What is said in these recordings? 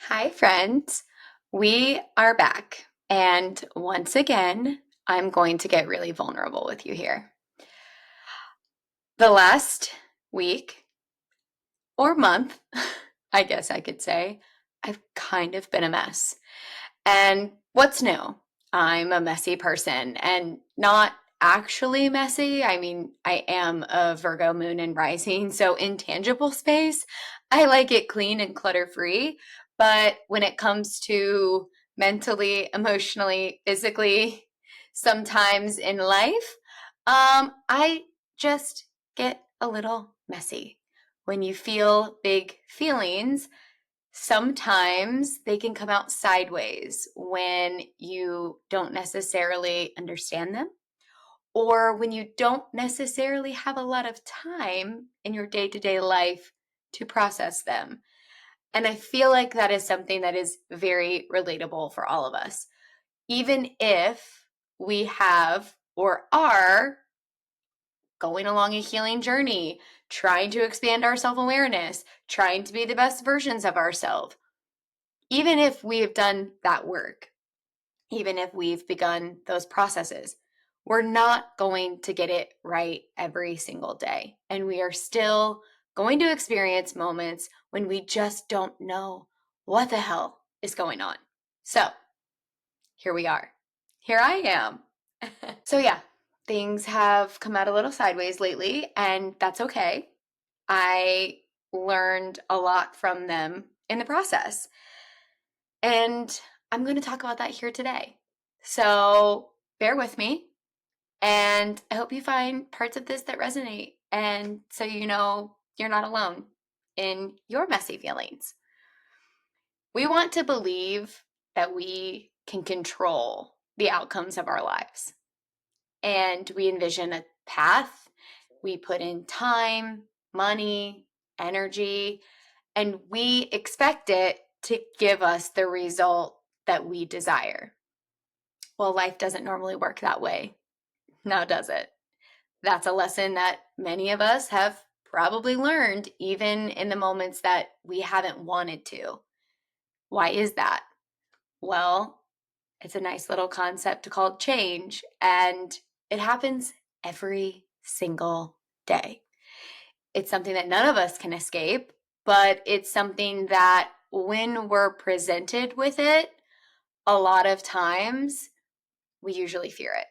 Hi, friends. We are back. And once again, I'm going to get really vulnerable with you here. The last week or month, I guess I could say, I've kind of been a mess. And what's new? I'm a messy person and not actually messy. I mean, I am a Virgo moon and rising, so in tangible space, I like it clean and clutter free. But when it comes to mentally, emotionally, physically, sometimes in life, I just get a little messy. When you feel big feelings, sometimes they can come out sideways when you don't necessarily understand them, or when you don't necessarily have a lot of time in your day to day life to process them. And I feel like that is something that is very relatable for all of us. Even if we have or are going along a healing journey, trying to expand our self awareness, trying to be the best versions of ourselves, even if we have done that work, even if we've begun those processes, we're not going to get it right every single day. And we are still going to experience moments when we just don't know what the hell is going on. So here we are. Here I am. So yeah, things have come out a little sideways lately, and that's okay. I learned a lot from them in the process. And I'm going to talk about that here today. So bear with me. And I hope you find parts of this that resonate. And so you know you're not alone in your messy feelings. We want to believe that we can control the outcomes of our lives. And we envision a path. We put in time, money, energy, and we expect it to give us the result that we desire. Well, life doesn't normally work that way. Now, does it? That's a lesson that many of us have probably learned, even in the moments that we haven't wanted to. Why is that? Well, it's a nice little concept called change, and it happens every single day. It's something that none of us can escape, but it's something that when we're presented with it, a lot of times we usually fear it.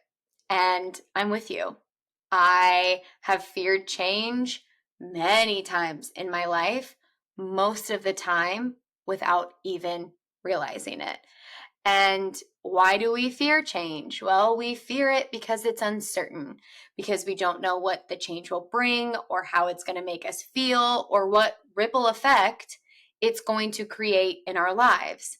And I'm with you. I have feared change many times in my life, most of the time without even realizing it. And why do we fear change? Well, we fear it because it's uncertain, because we don't know what the change will bring or how it's going to make us feel or what ripple effect it's going to create in our lives.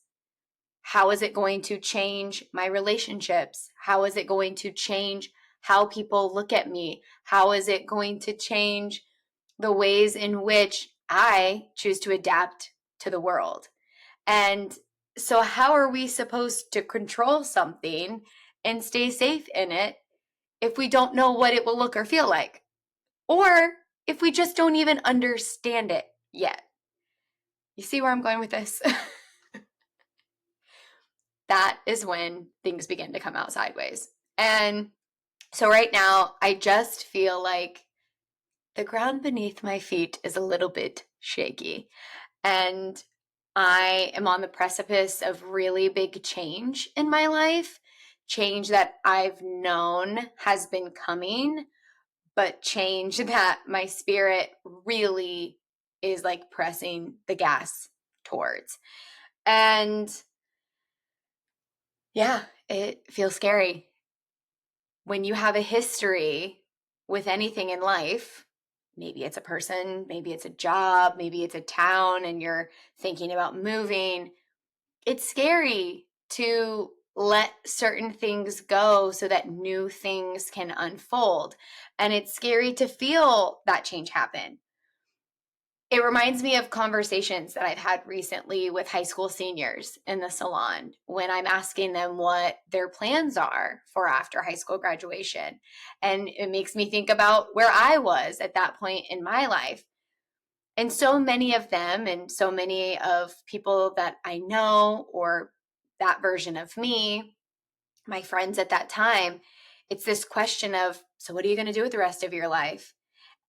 How is it going to change my relationships? How is it going to change how people look at me? How is it going to change the ways in which I choose to adapt to the world? And so, how are we supposed to control something and stay safe in it if we don't know what it will look or feel like? Or if we just don't even understand it yet? You see where I'm going with this? That is when things begin to come out sideways. And so, right now, I just feel like the ground beneath my feet is a little bit shaky. And I am on the precipice of really big change in my life, change that I've known has been coming, but change that my spirit really is like pressing the gas towards. And yeah, it feels scary. When you have a history with anything in life, maybe it's a person, maybe it's a job, maybe it's a town, and you're thinking about moving, it's scary to let certain things go so that new things can unfold. And it's scary to feel that change happen. It reminds me of conversations that I've had recently with high school seniors in the salon when I'm asking them what their plans are for after high school graduation. And it makes me think about where I was at that point in my life. And so many of them, and so many of people that I know, or that version of me, my friends at that time, it's this question of, so what are you going to do with the rest of your life?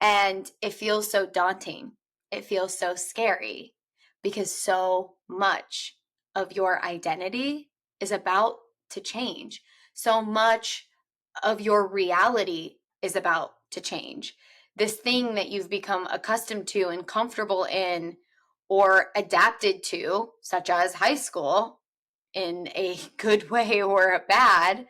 And it feels so daunting. It feels so scary because so much of your identity is about to change. So much of your reality is about to change. This thing that you've become accustomed to and comfortable in or adapted to, such as high school, in a good way or a bad,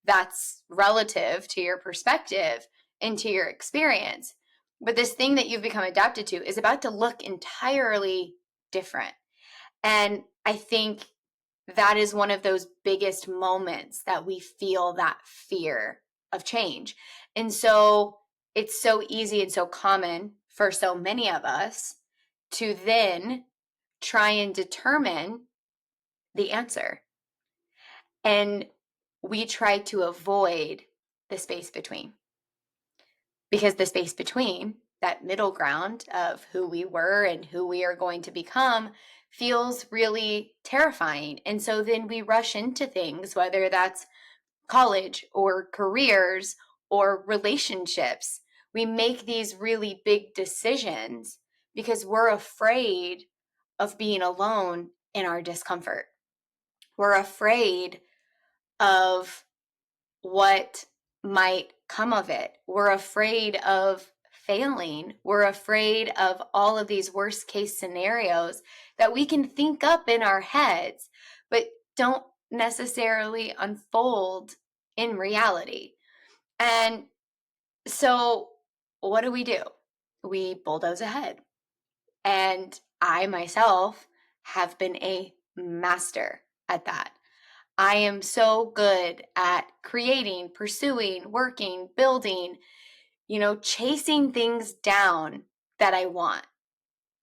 that's relative to your perspective and to your experience. But this thing that you've become adapted to is about to look entirely different. And I think that is one of those biggest moments that we feel that fear of change. And so it's so easy and so common for so many of us to then try and determine the answer. And we try to avoid the space between, because the space between, that middle ground of who we were and who we are going to become, feels really terrifying. And so then we rush into things, whether that's college or careers or relationships. We make these really big decisions because we're afraid of being alone in our discomfort. We're afraid of what might come of it. We're afraid of failing. We're afraid of all of these worst case scenarios that we can think up in our heads, but don't necessarily unfold in reality. And so, what do? We bulldoze ahead. And I myself have been a master at that. I am so good at creating, pursuing, working, building, chasing things down that I want.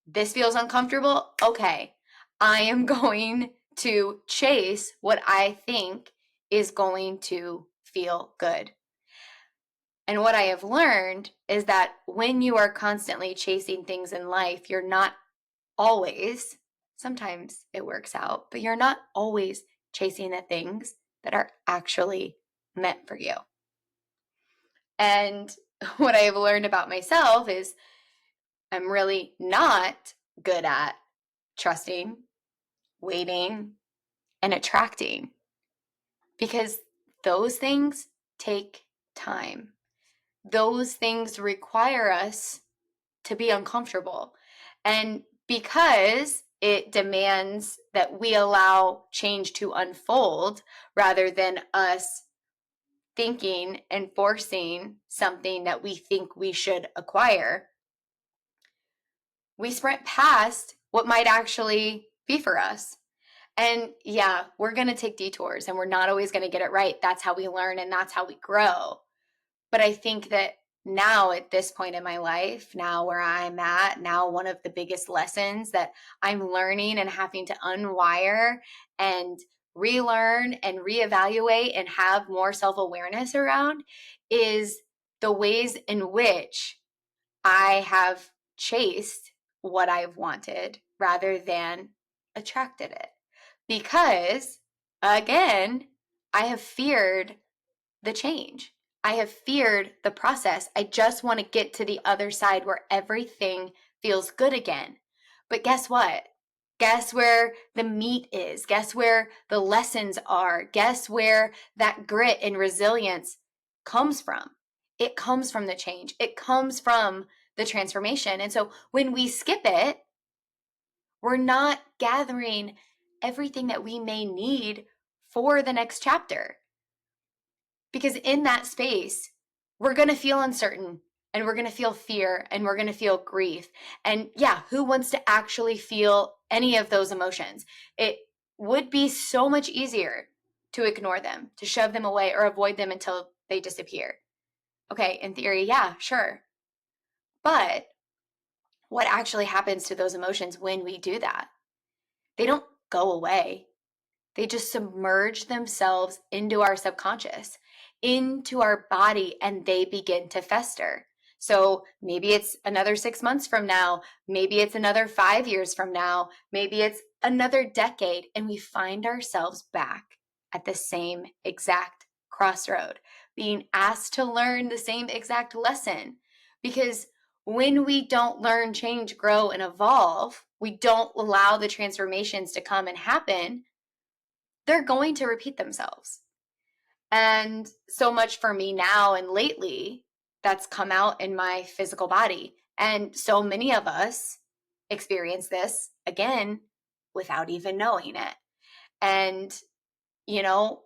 This feels uncomfortable. Okay. I am going to chase what I think is going to feel good. And what I have learned is that when you are constantly chasing things in life, you're not always, sometimes it works out, but you're not always chasing the things that are actually meant for you. And what I have learned about myself is I'm really not good at trusting, waiting, and attracting, because those things take time. Those things require us to be uncomfortable. And because it demands that we allow change to unfold rather than us thinking and forcing something that we think we should acquire, we sprint past what might actually be for us. And yeah, we're going to take detours and we're not always going to get it right. That's how we learn and that's how we grow. But I think that now at this point in my life, now where I'm at, now one of the biggest lessons that I'm learning and having to unwire and relearn and reevaluate and have more self-awareness around is the ways in which I have chased what I've wanted rather than attracted it. Because again, I have feared the change. I have feared the process. I just want to get to the other side where everything feels good again. But guess what? Guess where the meat is? Guess where the lessons are? Guess where that grit and resilience comes from? It comes from the change. It comes from the transformation. And so when we skip it, we're not gathering everything that we may need for the next chapter. Because in that space, we're going to feel uncertain and we're going to feel fear and we're going to feel grief. And yeah, who wants to actually feel any of those emotions? It would be so much easier to ignore them, to shove them away or avoid them until they disappear. Okay, in theory, yeah, sure. But what actually happens to those emotions when we do that? They don't go away. They just submerge themselves into our subconscious, into our body, and they begin to fester. So maybe it's another 6 months from now. Maybe it's another 5 years from now. Maybe it's another decade. And we find ourselves back at the same exact crossroad, being asked to learn the same exact lesson. Because when we don't learn, change, grow, and evolve, we don't allow the transformations to come and happen, they're going to repeat themselves. And so much for me now and lately, that's come out in my physical body. And so many of us experience this again without even knowing it. And,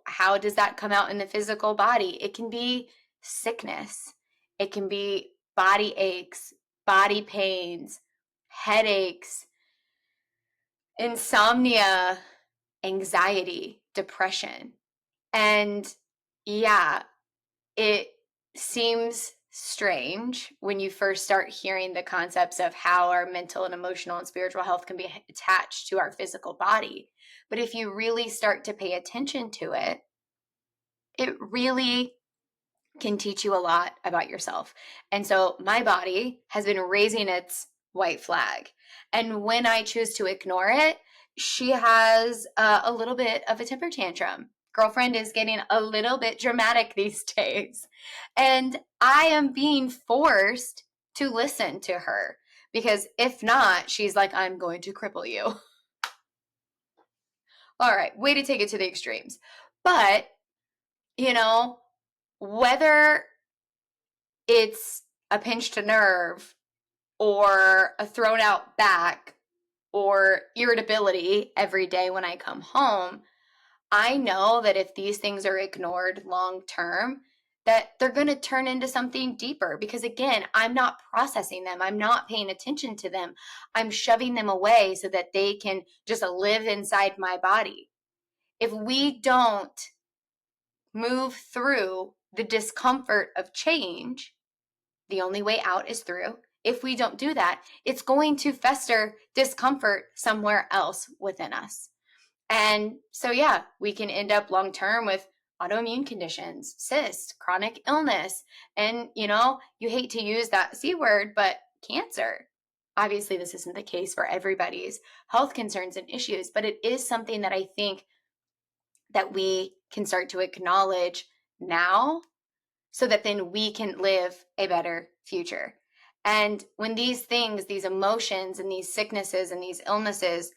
how does that come out in the physical body? It can be sickness, it can be body aches, body pains, headaches, insomnia, anxiety, depression. And yeah, it seems strange when you first start hearing the concepts of how our mental and emotional and spiritual health can be attached to our physical body. But if you really start to pay attention to it, it really can teach you a lot about yourself. And so my body has been raising its white flag. And when I choose to ignore it, she has a little bit of a temper tantrum. Girlfriend is getting a little bit dramatic these days. And I am being forced to listen to her because if not, she's like, I'm going to cripple you. All right, way to take it to the extremes. But, whether it's a pinched nerve or a thrown out back or irritability every day when I come home, I know that if these things are ignored long term, that they're going to turn into something deeper because again, I'm not processing them. I'm not paying attention to them. I'm shoving them away so that they can just live inside my body. If we don't move through the discomfort of change, the only way out is through. If we don't do that, it's going to fester discomfort somewhere else within us. And so, yeah, we can end up long term with autoimmune conditions, cysts, chronic illness. And, you hate to use that C word, but cancer. Obviously, this isn't the case for everybody's health concerns and issues, but it is something that I think that we can start to acknowledge now so that then we can live a better future. And when these things, these emotions and these sicknesses and these illnesses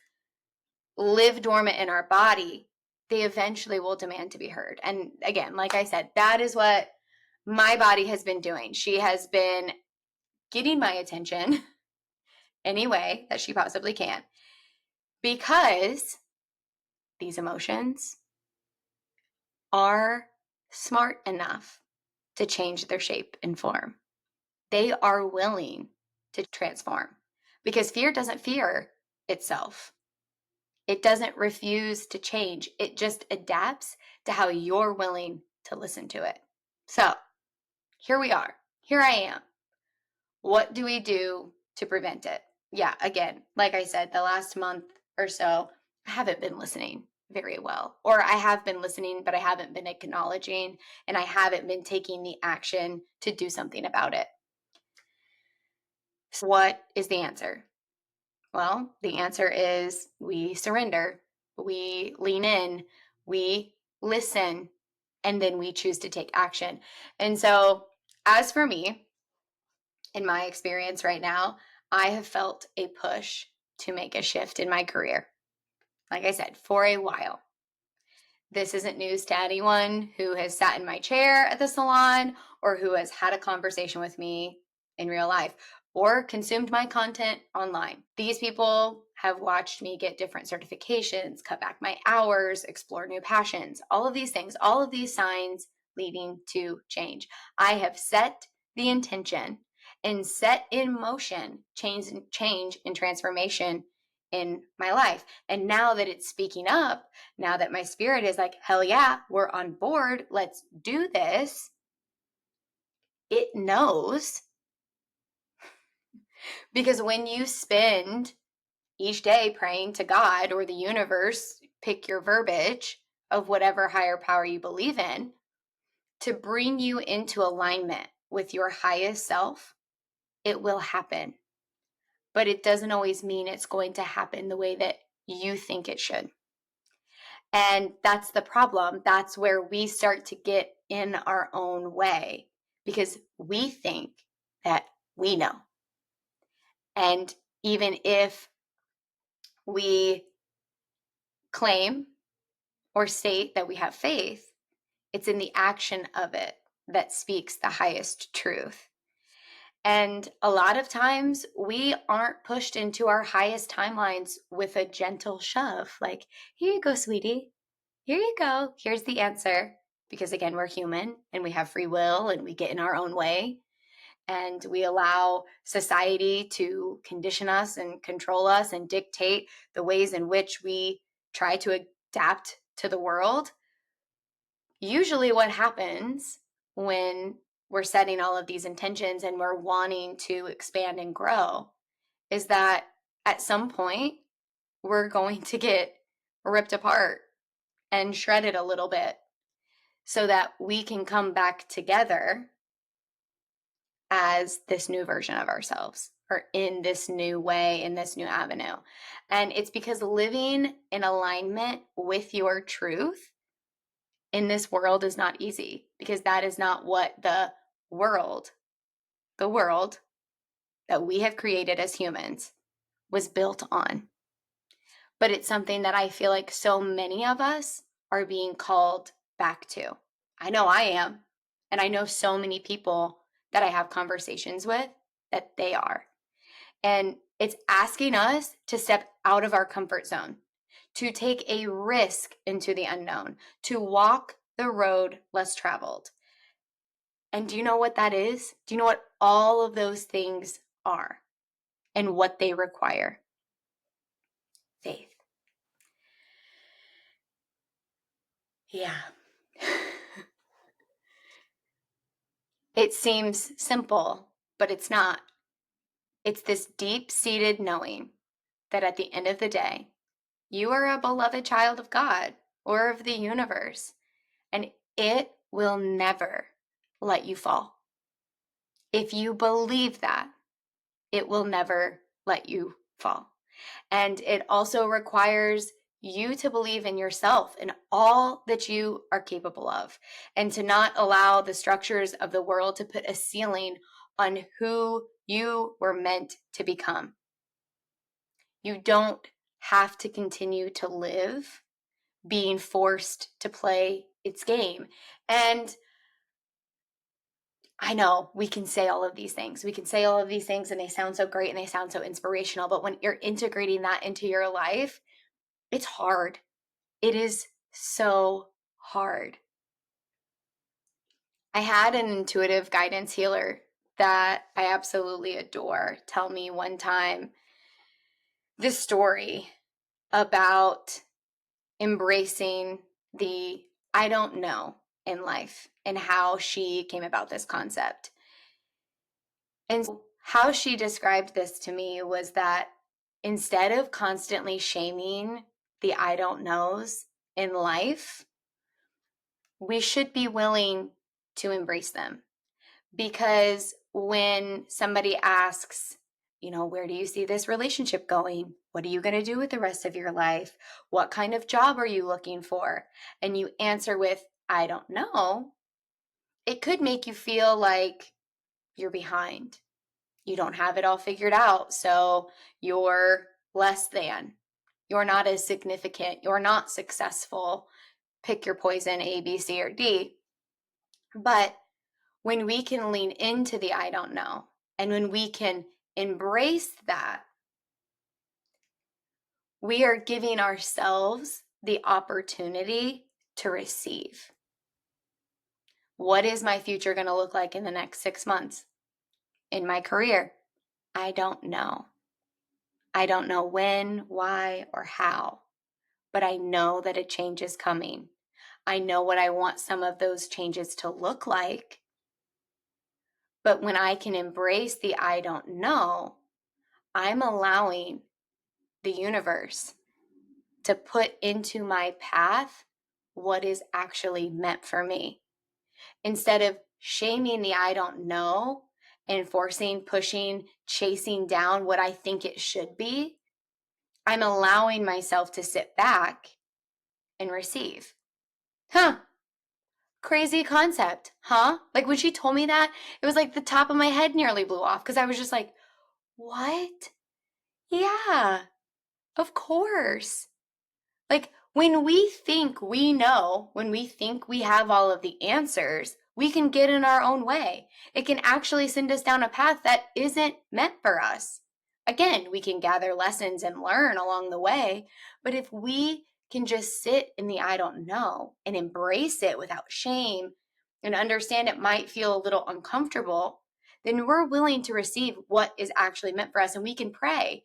live dormant in our body, they eventually will demand to be heard. And again, like I said, that is what my body has been doing. She has been getting my attention any way that she possibly can because these emotions are smart enough to change their shape and form. They are willing to transform because fear doesn't fear itself. It doesn't refuse to change. It just adapts to how you're willing to listen to it. So here we are. Here I am. What do we do to prevent it? Yeah, again, like I said, the last month or so, I haven't been listening very well. Or I have been listening, but I haven't been acknowledging and I haven't been taking the action to do something about it. So what is the answer? Well, the answer is we surrender, we lean in, we listen, and then we choose to take action. And so, as for me, in my experience right now, I have felt a push to make a shift in my career. Like I said, for a while. This isn't news to anyone who has sat in my chair at the salon or who has had a conversation with me in real life or consumed my content online. These people have watched me get different certifications, cut back my hours, explore new passions, all of these things, all of these signs leading to change. I have set the intention and set in motion change and transformation in my life. And now that it's speaking up, now that my spirit is like, hell yeah, we're on board, let's do this, it knows. Because when you spend each day praying to God or the universe, pick your verbiage of whatever higher power you believe in, to bring you into alignment with your highest self, it will happen. But it doesn't always mean it's going to happen the way that you think it should. And that's the problem. That's where we start to get in our own way because we think that we know. And even if we claim or state that we have faith, it's in the action of it that speaks the highest truth. And a lot of times we aren't pushed into our highest timelines with a gentle shove, like, here you go, sweetie. Here you go. Here's the answer. Because again, we're human and we have free will and we get in our own way. And we allow society to condition us and control us and dictate the ways in which we try to adapt to the world. Usually what happens when we're setting all of these intentions and we're wanting to expand and grow is that at some point we're going to get ripped apart and shredded a little bit so that we can come back together as this new version of ourselves or in this new way, in this new avenue. And it's because living in alignment with your truth in this world is not easy, because that is not what the world that we have created as humans was built on. But it's something that I feel like so many of us are being called back to. I know I am. And I know so many people that I have conversations with that they are. And it's asking us to step out of our comfort zone, to take a risk into the unknown, to walk the road less traveled. And do you know what that is? Do you know what all of those things are and what they require? Faith. Yeah. It seems simple, but it's not. It's this deep-seated knowing that at the end of the day, you are a beloved child of God or of the universe, and it will never let you fall. If you believe that, it will never let you fall. And it also requires you to believe in yourself and all that you are capable of, and to not allow the structures of the world to put a ceiling on who you were meant to become. You don't have to continue to live being forced to play its game. And I know we can say all of these things. We can say all of these things and they sound so great and they sound so inspirational. But when you're integrating that into your life, it's hard. It is so hard. I had an intuitive guidance healer that I absolutely adore tell me one time this story about embracing the I don't know in life and how she came about this concept. And how she described this to me was that instead of constantly shaming the I don't knows in life, we should be willing to embrace them. Because when somebody asks, where do you see this relationship going? What are you going to do with the rest of your life? What kind of job are you looking for? And you answer with, I don't know. It could make you feel like you're behind. You don't have it all figured out. So you're less than. You're not as significant. You're not successful. Pick your poison, A, B, C, or D. But when we can lean into the I don't know, and when we can embrace that, we are giving ourselves the opportunity to receive. What is my future going to look like in the next 6 months? In my career? I don't know. I don't know when, why, or how, but I know that a change is coming. I know what I want some of those changes to look like. But when I can embrace the I don't know, I'm allowing the universe to put into my path what is actually meant for me. Instead of shaming the I don't know and forcing, pushing, chasing down what I think it should be, I'm allowing myself to sit back and receive. Huh, crazy concept, huh? Like when she told me that, it was like the top of my head nearly blew off because I was just like, what? Yeah, of course. Like when we think we know, when we think we have all of the answers, we can get in our own way. It can actually send us down a path that isn't meant for us. Again, we can gather lessons and learn along the way, but if we can just sit in the I don't know and embrace it without shame and understand it might feel a little uncomfortable, then we're willing to receive what is actually meant for us. And we can pray,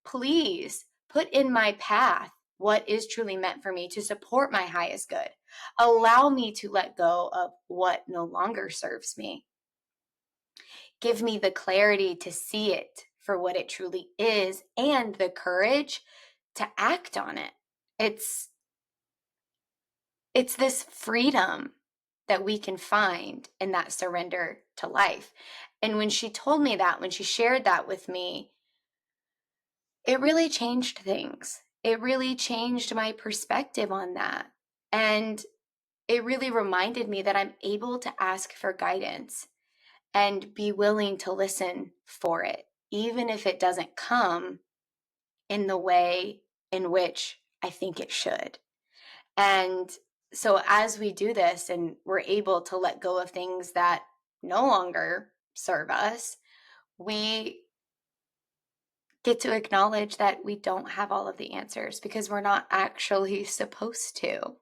please put in my path what is truly meant for me to support my highest good. Allow me to let go of what no longer serves me. Give me the clarity to see it for what it truly is and the courage to act on it. It's this freedom that we can find in that surrender to life. And when she told me that, when she shared that with me, it really changed things. It really changed my perspective on that. And it really reminded me that I'm able to ask for guidance and be willing to listen for it, even if it doesn't come in the way in which I think it should. And so as we do this and we're able to let go of things that no longer serve us, we get to acknowledge that we don't have all of the answers because we're not actually supposed to.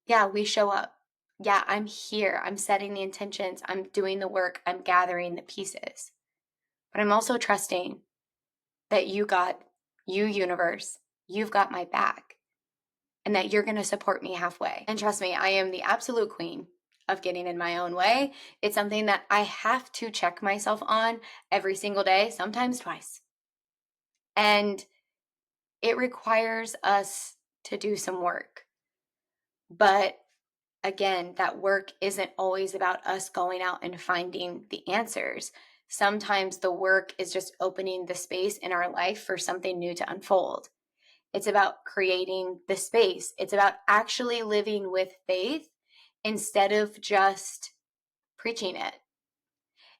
Yeah, we show up. Yeah, I'm here. I'm setting the intentions. I'm doing the work. I'm gathering the pieces. But I'm also trusting that you, universe, you've got my back and that you're going to support me halfway. And trust me, I am the absolute queen of getting in my own way. It's something that I have to check myself on every single day, sometimes twice. And it requires us to do some work. But again, that work isn't always about us going out and finding the answers. Sometimes the work is just opening the space in our life for something new to unfold. It's about creating the space. It's about actually living with faith instead of just preaching it.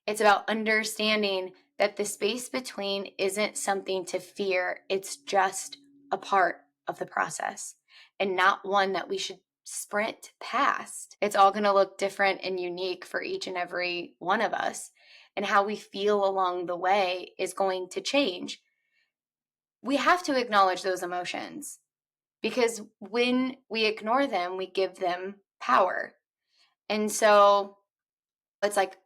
It's about understanding that the space between isn't something to fear. It's just a part of the process and not one that we should sprint past. It's all going to look different and unique for each and every one of us. And how we feel along the way is going to change. We have to acknowledge those emotions because when we ignore them, we give them power. And so it's like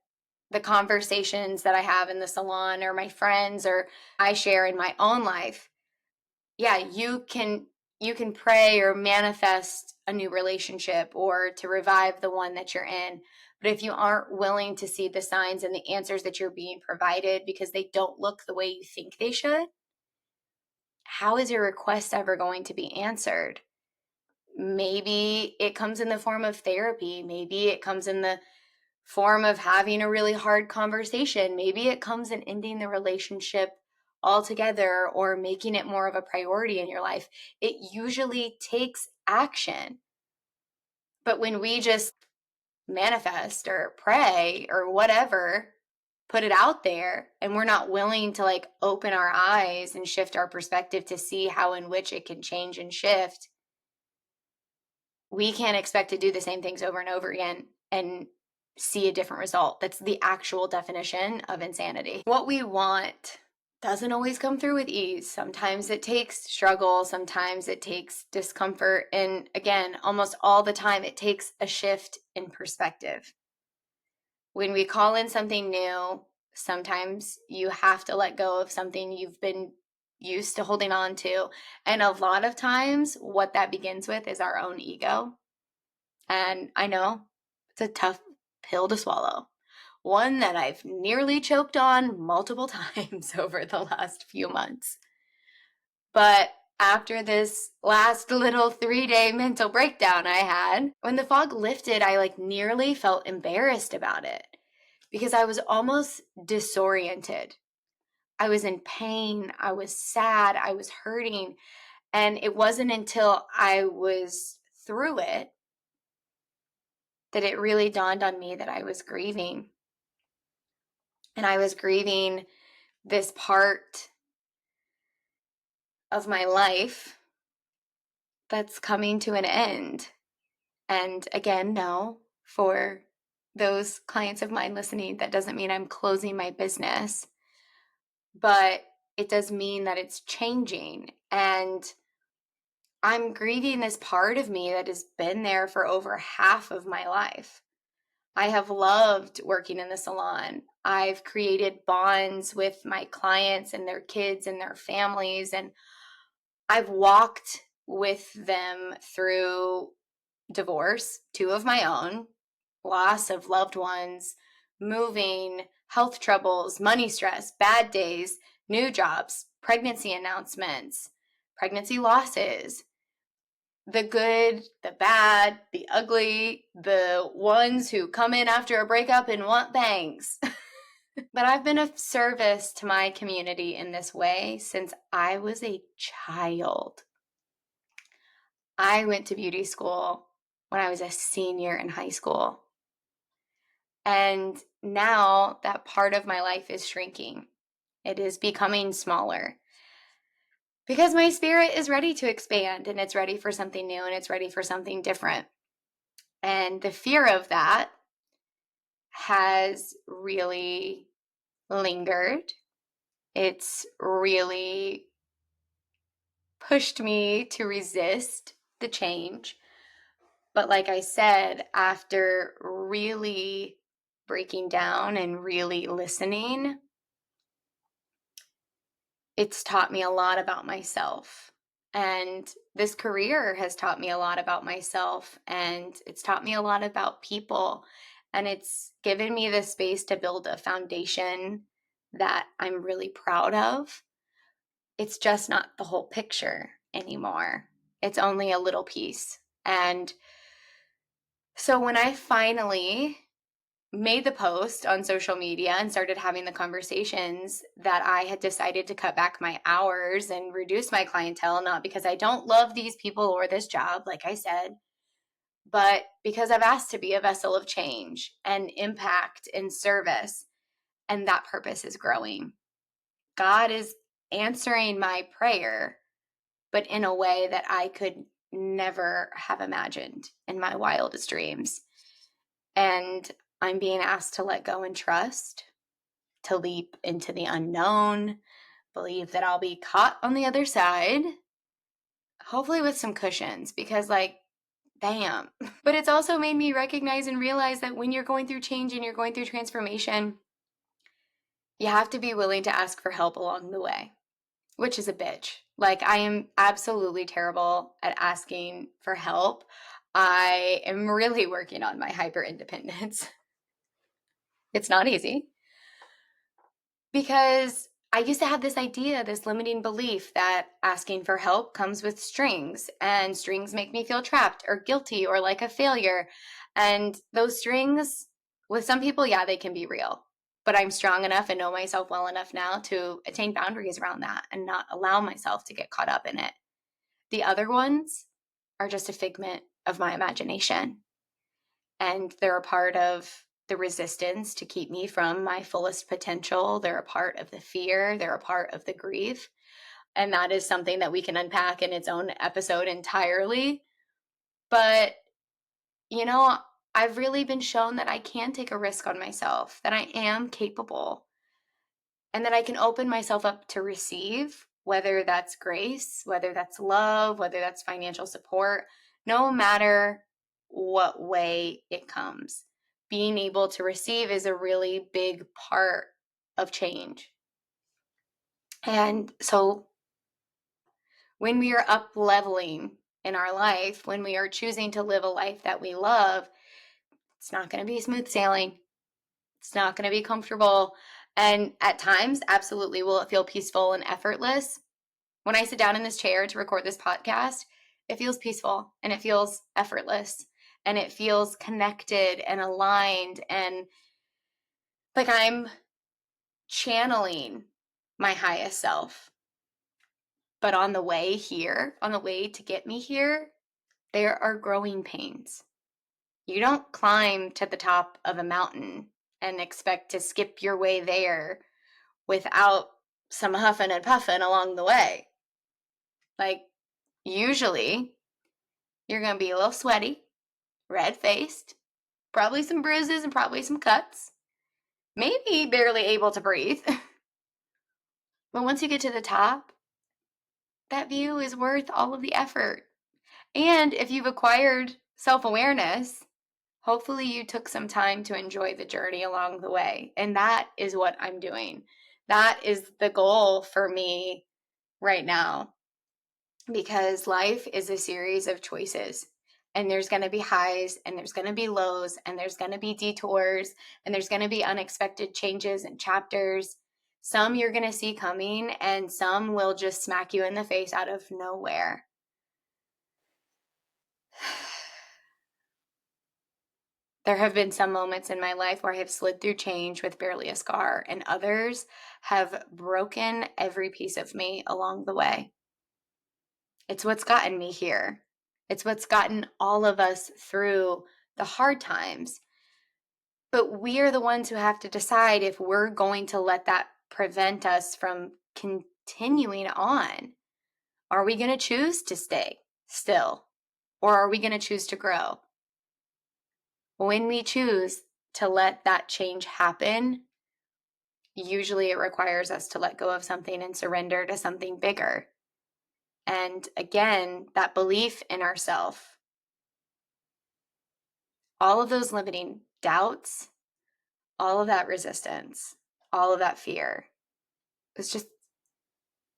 the conversations that I have in the salon or my friends or I share in my own life. Yeah, you can pray or manifest a new relationship or to revive the one that you're in. But if you aren't willing to see the signs and the answers that you're being provided because they don't look the way you think they should, how is your request ever going to be answered? Maybe it comes in the form of therapy. Maybe it comes in the form of having a really hard conversation. Maybe it comes in ending the relationship altogether or making it more of a priority in your life. It usually takes action. But when we just manifest or pray or whatever, put it out there, and we're not willing to like open our eyes and shift our perspective to see how in which it can change and shift, we can't expect to do the same things over and over again and see a different result. That's the actual definition of insanity. What we want doesn't always come through with ease. Sometimes it takes struggle. Sometimes it takes discomfort. And again, almost all the time, it takes a shift in perspective. When we call in something new, Sometimes you have to let go of something you've been used to holding on to. And a lot of times, what that begins with is our own ego. And I know it's a tough pill to swallow, one that I've nearly choked on multiple times over the last few months. But after this last little 3-day mental breakdown I had, when the fog lifted, I nearly felt embarrassed about it because I was almost disoriented. I was in pain. I was sad. I was hurting. And it wasn't until I was through it that it really dawned on me that I was grieving. And I was grieving this part of my life that's coming to an end. And again, no, for those clients of mine listening, that doesn't mean I'm closing my business, but it does mean that it's changing. And I'm grieving this part of me that has been there for over half of my life. I have loved working in the salon. I've created bonds with my clients and their kids and their families, and I've walked with them through divorce, 2 of my own, loss of loved ones, moving, health troubles, money stress, bad days, new jobs, pregnancy announcements, pregnancy losses, the good, the bad, the ugly, the ones who come in after a breakup and want bangs. But I've been of service to my community in this way since I was a child. I went to beauty school when I was a senior in high school. And now that part of my life is shrinking. It is becoming smaller because my spirit is ready to expand and it's ready for something new and it's ready for something different. And the fear of that has really lingered. It's really pushed me to resist the change. But like I said, after really breaking down and really listening, it's taught me a lot about myself. And this career has taught me a lot about myself, and it's taught me a lot about people. And it's given me the space to build a foundation that I'm really proud of. It's just not the whole picture anymore. It's only a little piece. And so when I finally made the post on social media and started having the conversations that I had decided to cut back my hours and reduce my clientele, not because I don't love these people or this job, like I said, but because I've asked to be a vessel of change and impact and service, and that purpose is growing. God is answering my prayer, but in a way that I could never have imagined in my wildest dreams. And I'm being asked to let go and trust, to leap into the unknown, believe that I'll be caught on the other side, hopefully with some cushions, because damn. But it's also made me recognize and realize that when you're going through change and you're going through transformation, you have to be willing to ask for help along the way, which is a bitch. I am absolutely terrible at asking for help. I am really working on my hyper independence. It's not easy because I used to have this idea, this limiting belief that asking for help comes with strings, and strings make me feel trapped or guilty or like a failure. And those strings, with some people, yeah, they can be real. But I'm strong enough and know myself well enough now to attain boundaries around that and not allow myself to get caught up in it. The other ones are just a figment of my imagination. And they're a part of the resistance to keep me from my fullest potential. They're a part of the fear. They're a part of the grief. And that is something that we can unpack in its own episode entirely. But, I've really been shown that I can take a risk on myself, that I am capable, and that I can open myself up to receive, whether that's grace, whether that's love, whether that's financial support, no matter what way it comes. Being able to receive is a really big part of change. And so when we are up leveling in our life, when we are choosing to live a life that we love, it's not going to be smooth sailing. It's not going to be comfortable. And at times, absolutely, will it feel peaceful and effortless? When I sit down in this chair to record this podcast, it feels peaceful and it feels effortless and it feels connected and aligned and like I'm channeling my highest self. But on the way here, on the way to get me here, there are growing pains. You don't climb to the top of a mountain and expect to skip your way there without some huffing and puffing along the way. Like, usually, you're going to be a little sweaty, red-faced, probably some bruises and probably some cuts, maybe barely able to breathe. But once you get to the top, that view is worth all of the effort. And if you've acquired self-awareness, hopefully you took some time to enjoy the journey along the way. And that is what I'm doing. That is the goal for me right now, because life is a series of choices. And there's going to be highs and there's going to be lows and there's going to be detours and there's going to be unexpected changes and chapters. Some you're going to see coming and some will just smack you in the face out of nowhere. There have been some moments in my life where I have slid through change with barely a scar, and others have broken every piece of me along the way. It's what's gotten me here. It's what's gotten all of us through the hard times. But we are the ones who have to decide if we're going to let that prevent us from continuing on. Are we going to choose to stay still? Or are we going to choose to grow? When we choose to let that change happen, usually it requires us to let go of something and surrender to something bigger. And again, that belief in ourselves, all of those limiting doubts, all of that resistance, all of that fear, it just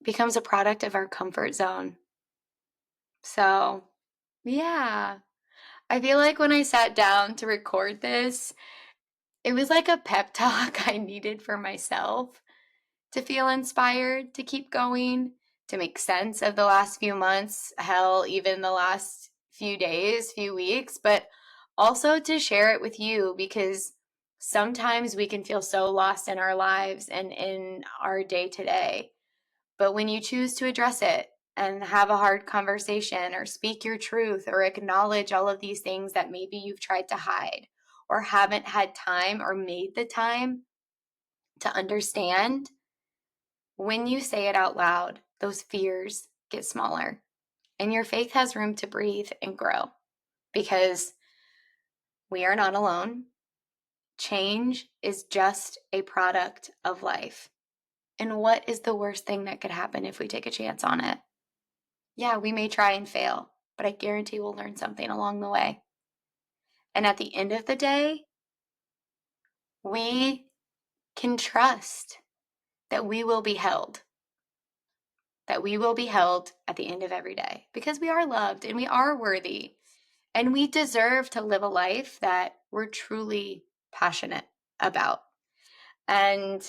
becomes a product of our comfort zone. So, yeah, I feel like when I sat down to record this, it was like a pep talk I needed for myself to feel inspired to keep going, to make sense of the last few months, hell, even the last few days, few weeks, but also to share it with you, because sometimes we can feel so lost in our lives and in our day to day. But when you choose to address it and have a hard conversation or speak your truth or acknowledge all of these things that maybe you've tried to hide or haven't had time or made the time to understand, when you say it out loud, those fears get smaller and your faith has room to breathe and grow, because we are not alone. Change is just a product of life. And what is the worst thing that could happen if we take a chance on it? Yeah, we may try and fail, but I guarantee we'll learn something along the way. And at the end of the day, we can trust that we will be held, at the end of every day, because we are loved and we are worthy and we deserve to live a life that we're truly passionate about. And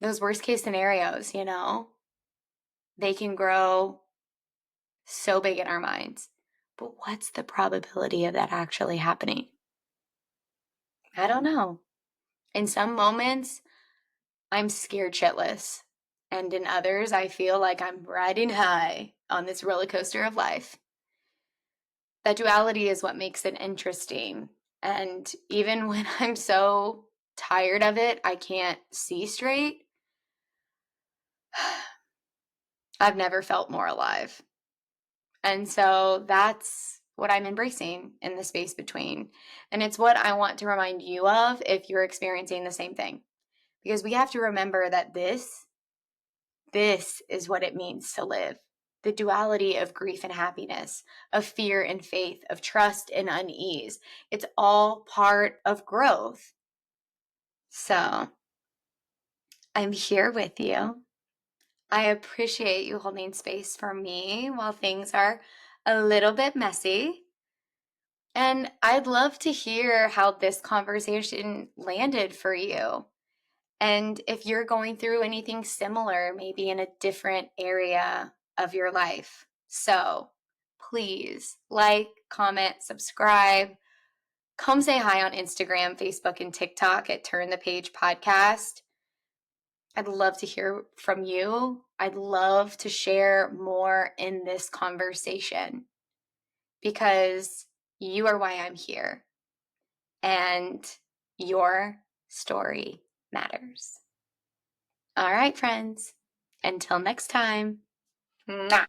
those worst case scenarios, they can grow so big in our minds. But what's the probability of that actually happening? I don't know. In some moments, I'm scared shitless. And in others, I feel like I'm riding high on this roller coaster of life. That duality is what makes it interesting. And even when I'm so tired of it, I can't see straight, I've never felt more alive. And so that's what I'm embracing in the space between. And it's what I want to remind you of if you're experiencing the same thing. Because we have to remember that this is what it means to live. The duality of grief and happiness, of fear and faith, of trust and unease. It's all part of growth. So I'm here with you. I appreciate you holding space for me while things are a little bit messy. And I'd love to hear how this conversation landed for you. And if you're going through anything similar, maybe in a different area of your life. So please like, comment, subscribe. Come say hi on Instagram, Facebook, and TikTok at Turn the Page Podcast. I'd love to hear from you. I'd love to share more in this conversation because you are why I'm here and your story matters. All right, friends. Until next time. Mwah.